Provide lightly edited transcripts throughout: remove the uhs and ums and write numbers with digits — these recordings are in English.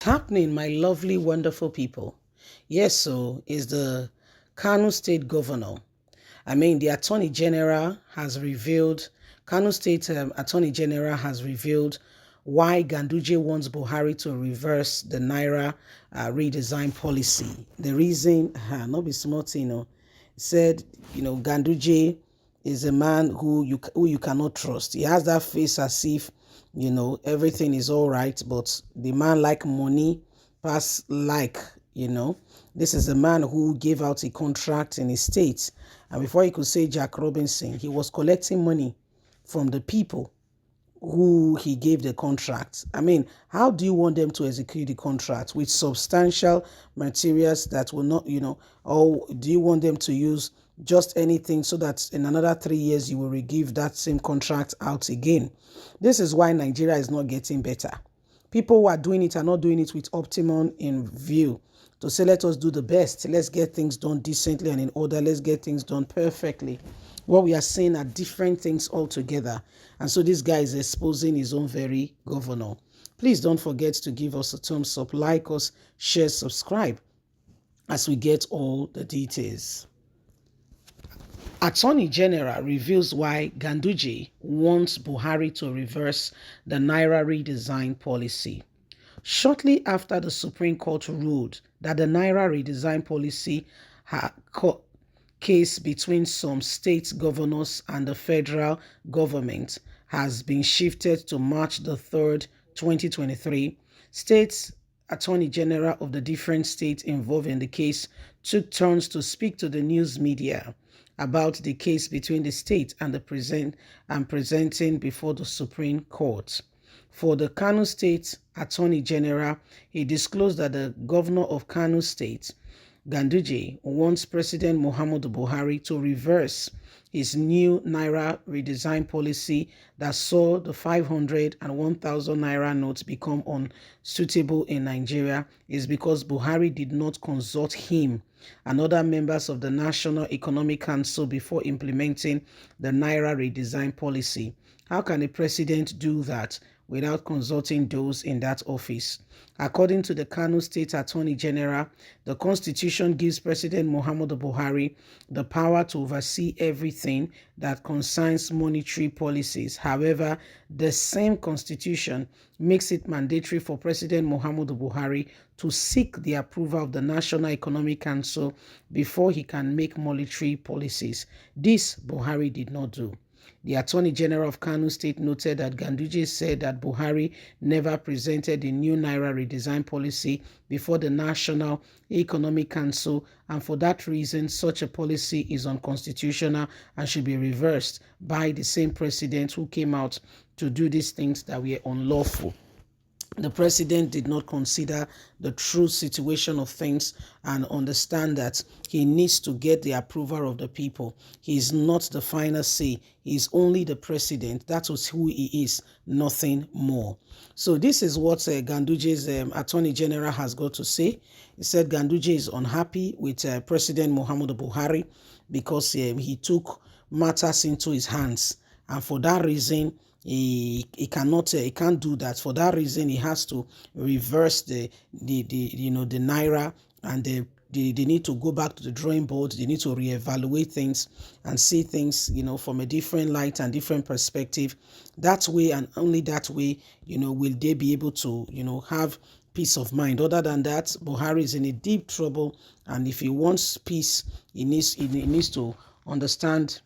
Happening, my lovely, wonderful people? Yes, so is the Kano State Governor. The Attorney General has revealed, Kano State Attorney General has revealed why Ganduje wants Buhari to reverse the Naira redesign policy. The reason, not be smart, said, Ganduje is a man who you cannot trust. He has that face as if, everything is all right, but the man like money pass this is a man who gave out a contract in his state, and before he could say Jack Robinson, he was collecting money from the people who he gave the contract. How do you want them to execute the contract with substantial materials that will not, or do you want them to use just anything so that in another 3 years you will give that same contract out again? This is why Nigeria is not getting better. People who are doing it are not doing it with optimum in view to say, let us do the best. Let's get things done decently and in order. Let's get things done perfectly. What we are seeing are different things altogether. And so this guy is exposing his own very governor. Please don't forget to give us a thumbs up, like us, share, subscribe as we get all the details. Attorney General reveals why Ganduji wants Buhari to reverse the Naira redesign policy. Shortly after the Supreme Court ruled that the Naira redesign policy case between some state governors and the federal government has been shifted to March the 3rd, 2023, States Attorney General of the different states involved in the case took turns to speak to the news media about the case between the state and presenting before the Supreme Court. For the Kano State Attorney General, he disclosed that the governor of Kano State, Ganduje, wants President Muhammadu Buhari to reverse his new Naira redesign policy that saw the 500 and 1,000 Naira notes become unsuitable in Nigeria is because Buhari did not consult him and other members of the National Economic Council before implementing the Naira redesign policy. How can a president do that without consulting those in that office? According to the Kano State Attorney General, the Constitution gives President Muhammadu Buhari the power to oversee everything that concerns monetary policies. However, the same Constitution makes it mandatory for President Muhammadu Buhari to seek the approval of the National Economic Council before he can make monetary policies. This Buhari did not do. The Attorney General of Kano State noted that Ganduje said that Buhari never presented the new Naira redesign policy before the National Economic Council, and for that reason, such a policy is unconstitutional and should be reversed by the same president who came out to do these things that were unlawful. The president did not consider the true situation of things and understand that he needs to get the approval of the people. He is not the final say. He is only the president. That was who he is, nothing more. So this is what Ganduje's Attorney General has got to say. He said Ganduje is unhappy with President Muhammadu Buhari because he took matters into his hands. And for that reason, he can't do that. For that reason, he has to reverse the Naira, and they need to go back to the drawing board. They need to reevaluate things and see things, from a different light and different perspective. That way, and only that way, will they be able to, have peace of mind. Other than that, Buhari is in a deep trouble, and if he wants peace, he needs to understand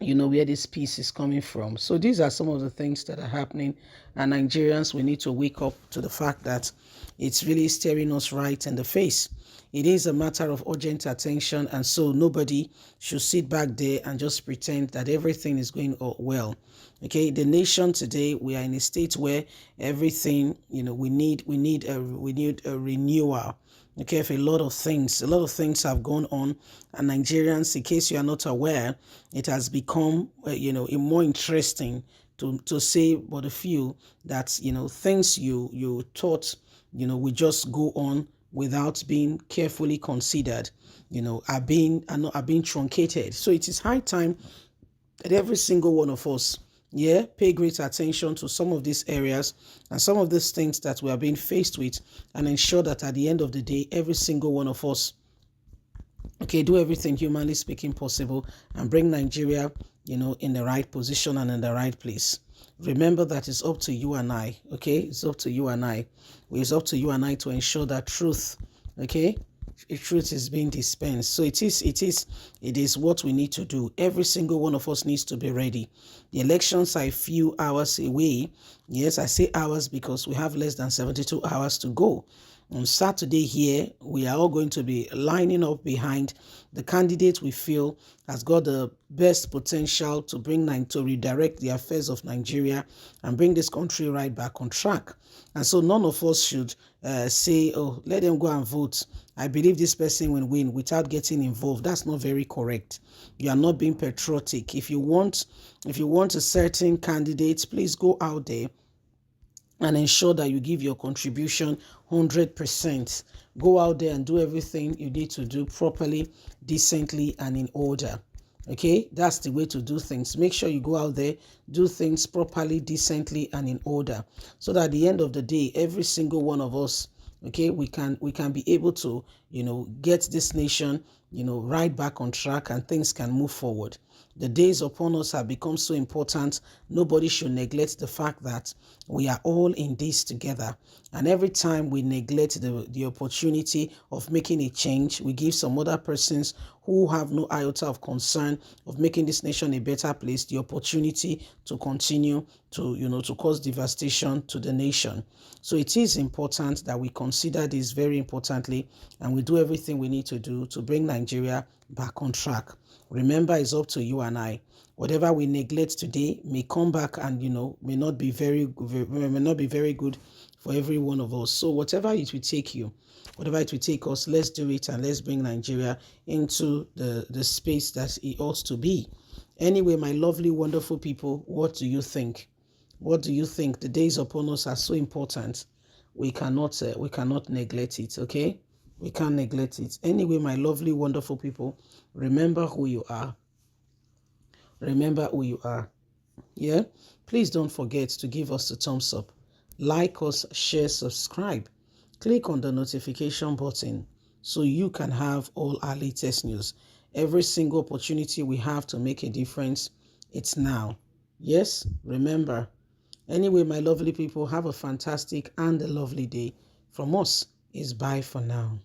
where this peace is coming from. So these are some of the things that are happening, and Nigerians, we need to wake up to the fact that it's really staring us right in the face. It is a matter of urgent attention, and so nobody should sit back there and just pretend that everything is going well. Okay, the nation today, we are in a state where everything, we need a renewal. Okay, if a lot of things have gone on, and Nigerians, in case you are not aware, it has become, more interesting to say but a few that, things you thought, will just go on without being carefully considered, are being truncated. So it is high time that every single one of us Yeah, pay great attention to some of these areas and some of these things that we are being faced with, and ensure that at the end of the day, every single one of us, okay, do everything humanly speaking possible and bring Nigeria, in the right position and in the right place. Remember that it's up to you and I, okay? It's up to you and I. It's up to you and I to ensure that truth, okay? Truth is being dispensed. So it is what we need to do. Every single one of us needs to be ready. The elections are a few hours away. Yes, I say hours because we have less than 72 hours to go. On Saturday here, we are all going to be lining up behind the candidate we feel has got the best potential to to redirect the affairs of Nigeria and bring this country right back on track. And so none of us should say, oh, let them go and vote. I believe this person will win without getting involved. That's not very correct. You are not being patriotic. If you want a certain candidate, please go out there and ensure that you give your contribution 100%. Go out there and do everything you need to do properly, decently, and in order. Okay, that's the way to do things. Make sure you go out there, do things properly, decently, and in order, so that at the end of the day, every single one of us, okay, we can be able to, get this nation, right back on track, and things can move forward. The days upon us have become so important. Nobody should neglect the fact that we are all in this together. And every time we neglect the opportunity of making a change, we give some other persons who have no iota of concern of making this nation a better place the opportunity to continue to cause devastation to the nation. So it is important that we consider this very importantly, and we do everything we need to do to bring Nigeria back on track. Remember, it's up to you and I. Whatever we neglect today may come back and may not be very good for every one of us. So whatever it will take you, whatever it will take us, let's do it, and let's bring Nigeria into the space that it ought to be. Anyway, my lovely, wonderful people, what do you think? What do you think? The days upon us are so important. We cannot neglect it, okay? We can't neglect it. Anyway, my lovely, wonderful people, remember who you are. Remember who you are. Yeah? Please don't forget to give us a thumbs up. Like us, share, subscribe. Click on the notification button so you can have all our latest news. Every single opportunity we have to make a difference, it's now. Yes? Remember. Anyway, my lovely people, have a fantastic and a lovely day. From us, is bye for now.